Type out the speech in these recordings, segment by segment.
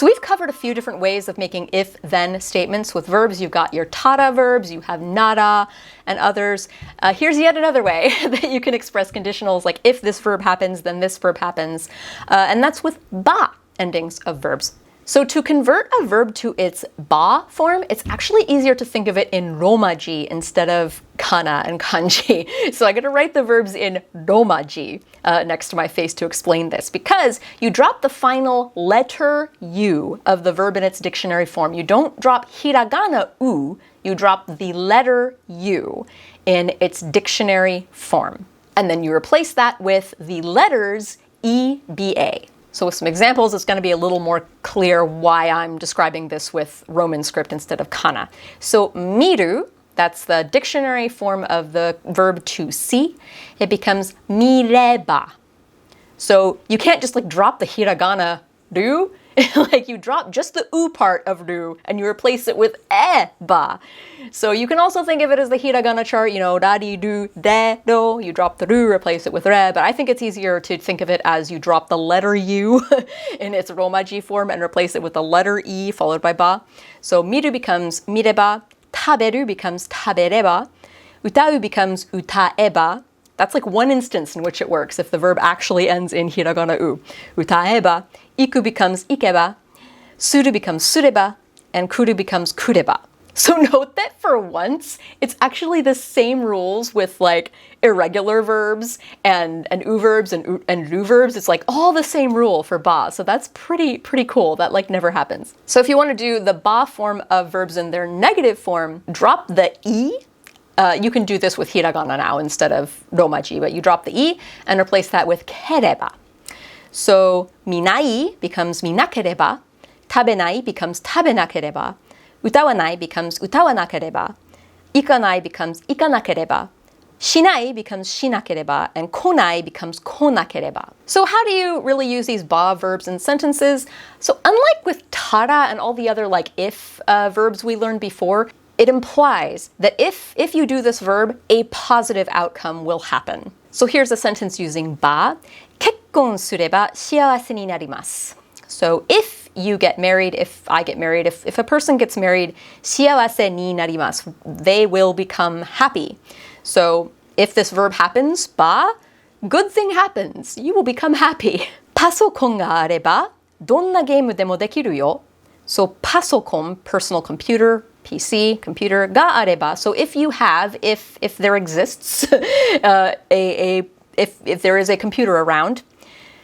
So we've covered a few different ways of making if-then statements with verbs. You've got your tada verbs, you have nara, and others. Here's yet another way that you can express conditionals, like if this verb happens, then this verb happens. And that's with ba endings of verbs. So to convert a verb to its ba form, it's actually easier to think of it in romaji instead of kana and kanji. So I'm going to write the verbs in romaji next to my face to explain this, because you drop the final letter u of the verb in its dictionary form. You don't drop hiragana u, you drop the letter u in its dictionary form. And then you replace that with the letters eba. So with some examples, it's going to be a little more clear why I'm describing this with Roman script instead of kana. So miru, that's the dictionary form of the verb to see. It becomes mireba. So you can't just like drop the hiragana ru. Like you drop just the u part of ru and you replace it with eba. So you can also think of it as the hiragana chart, you know, rari, ru, de, do. You drop the ru, replace it with re, but I think it's easier to think of it as you drop the letter u in its romaji form and replace it with the letter e followed by ba. So miru becomes mireba, taberu becomes tabereba, utau becomes utaeba. That's like one instance in which it works if the verb actually ends in hiragana u. Utaeba, iku becomes ikeba, suru becomes sureba, and kuru becomes kureba. So note that for once, it's actually the same rules with like irregular verbs and u verbs and ru verbs. It's like all the same rule for ba. So that's pretty cool. That like never happens. So if you want to do the ba form of verbs in their negative form, drop the e. You can do this with hiragana now instead of romaji, but you drop the e and replace that with kereba. So minai becomes minakereba, tabenai becomes tabenakereba, utawanai becomes utawanakereba, ikanai becomes ikanakereba, shinai becomes shinakereba, and konai becomes konakereba. So how do you really use these ba verbs in sentences? So unlike with tara and all the other like if verbs we learned before, it implies that if you do this verb, a positive outcome will happen. So here's a sentence using ba. Kekkon sureba shiawase ni nariます. So if you get married, if I get married, if a person gets married, shiawase ni narimasu, they will become happy. So if this verb happens, ba, good thing happens. You will become happy. Pasokon ga areba donna geemu de mo dekiru yo. So pasokon, personal computer, PC, computer, ga areba. So if you have, if there exists if there is a computer around,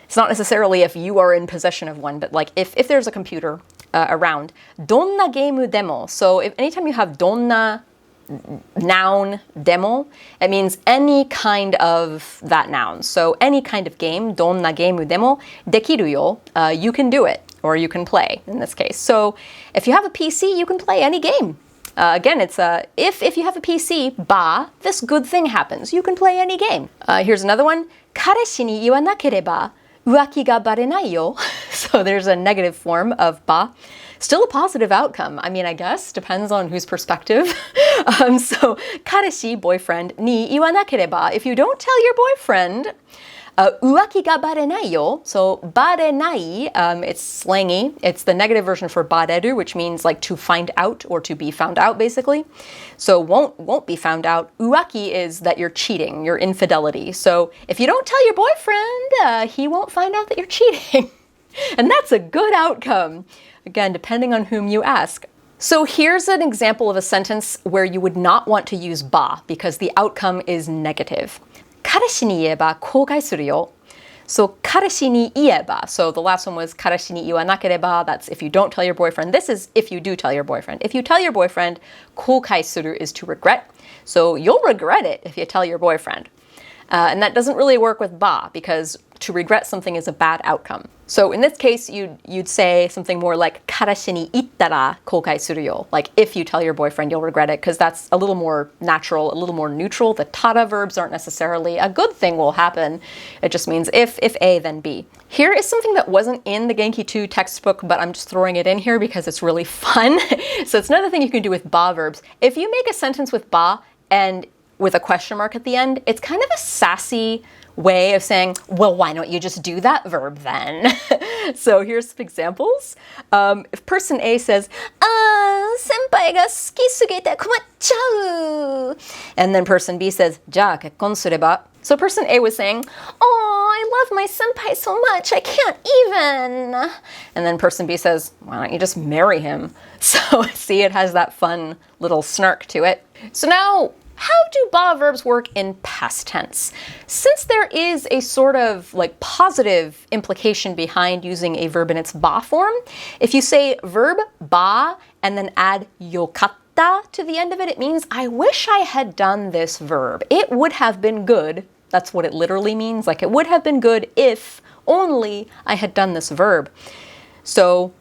it's not necessarily if you are in possession of one, but like if there's a computer around, donna geemu demo. So anytime you have donna noun demo, it means any kind of that noun. So any kind of game, donna geemu demo, dekiru yo, you can do it. Or you can play, in this case. So if you have a PC, you can play any game. Again, it's if you have a PC, ba, this good thing happens. You can play any game. Here's another one. Kareshi ni iwanakereba uwaki ga barenai yo. So there's a negative form of ba. Still a positive outcome. I mean, I guess, depends on whose perspective. So kareshi, boyfriend, ni iwanakereba. If you don't tell your boyfriend, uwaki ga barenai yo. So barenai, it's slangy. It's the negative version for bareru, which means like to find out or to be found out, basically. So won't be found out. Uwaki is that you're cheating, your infidelity. So if you don't tell your boyfriend, he won't find out that you're cheating. And that's a good outcome. Again, depending on whom you ask. So here's an example of a sentence where you would not want to use ba because the outcome is negative. 彼氏に言えば後悔するよ. So 彼氏に言えば. So the last one was 彼氏に言わなければ. That's if you don't tell your boyfriend. This is if you do tell your boyfriend. If you tell your boyfriend, 後悔する is to regret. So you'll regret it if you tell your boyfriend. And that doesn't really work with ba because to regret something is a bad outcome. So in this case, you'd say something more like 彼氏に言ったら後悔するよ. Like if you tell your boyfriend, you'll regret it because that's a little more natural, a little more neutral. The tada verbs aren't necessarily a good thing will happen. It just means if A, then B. Here is something that wasn't in the Genki 2 textbook, but I'm just throwing it in here because it's really fun. So it's another thing you can do with ba verbs. If you make a sentence with ba and with a question mark at the end, it's kind of a sassy way of saying, well, why don't you just do that verb then? So here's some examples. If person A says, 先輩が好きすぎて困っちゃう. And then person B says, じゃあ結婚すれば. So person A was saying, oh, I love my senpai so much, I can't even. And then person B says, why don't you just marry him? So see, it has that fun little snark to it. So now, how do ba verbs work in past tense? Since there is a sort of like positive implication behind using a verb in its ba form, if you say verb ba and then add yokatta to the end of it, it means I wish I had done this verb. It would have been good. That's what it literally means. Like it would have been good if only I had done this verb. So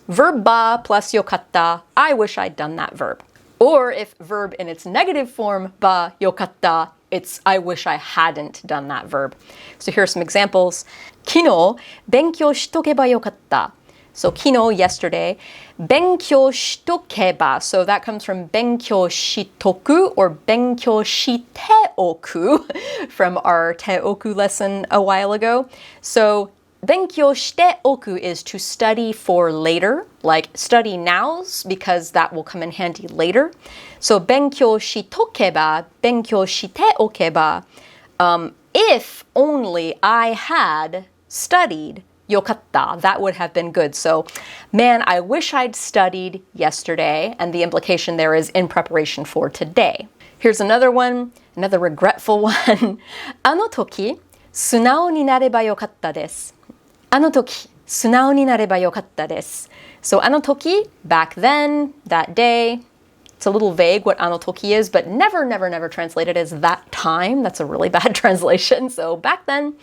verb ba plus yokatta, I wish I'd done that verb. Or if verb in its negative form, ba yokatta, it's I wish I hadn't done that verb. So here are some examples. 昨日勉強しとけばよかった. So 昨日, yesterday, 勉強しとけば. So that comes from 勉強しとく or 勉強しておく from our teoku lesson a while ago. So 勉強しておく is to study for later, like study nows because that will come in handy later. So 勉強しとけば, 勉強しておけば, if only I had studied yokatta, that would have been good. So, man, I wish I'd studied yesterday, and the implication there is in preparation for today. Here's another one, another regretful one. あの時、素直になればよかったです. あの時、素直になればよかったです. So あの時, back then, that day. It's a little vague what あの時 is, but never, never, never translated as that time. That's a really bad translation. So back then.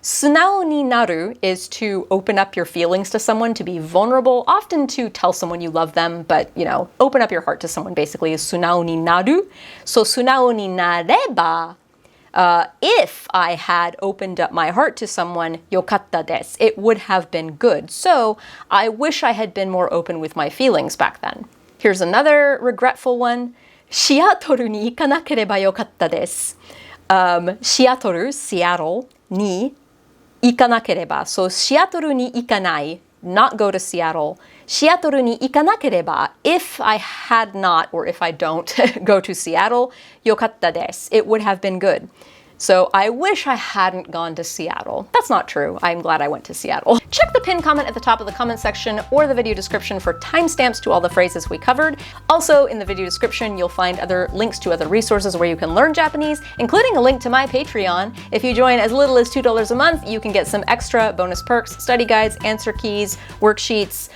素直になる is to open up your feelings to someone, to be vulnerable, often to tell someone you love them, but, you know, open up your heart to someone basically is 素直になる. So 素直になれば, if I had opened up my heart to someone, よかったです. It would have been good. So I wish I had been more open with my feelings back then. Here's another regretful one. シアトルに行かなければよかったです. シアトル, Seattle, に行かなければ. So シアトルに行かない, not go to Seattle. シアトルに行かなければ, if I had not or if I don't go to Seattle, よかったです. It would have been good. So I wish I hadn't gone to Seattle. That's not true. I'm glad I went to Seattle. Check the pinned comment at the top of the comment section or the video description for timestamps to all the phrases we covered. Also, in the video description, you'll find other links to other resources where you can learn Japanese, including a link to my Patreon. If you join as little as $2 a month, you can get some extra bonus perks, study guides, answer keys, worksheets,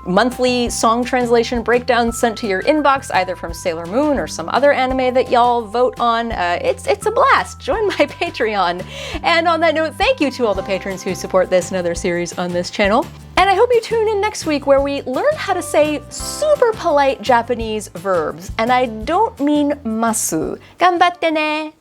monthly song translation breakdowns sent to your inbox, either from Sailor Moon or some other anime that y'all vote on. It's a blast. Join my Patreon. And on that note, thank you to all the patrons who support this and other series on this channel. And I hope you tune in next week where we learn how to say super polite Japanese verbs. And I don't mean masu. 頑張ってね!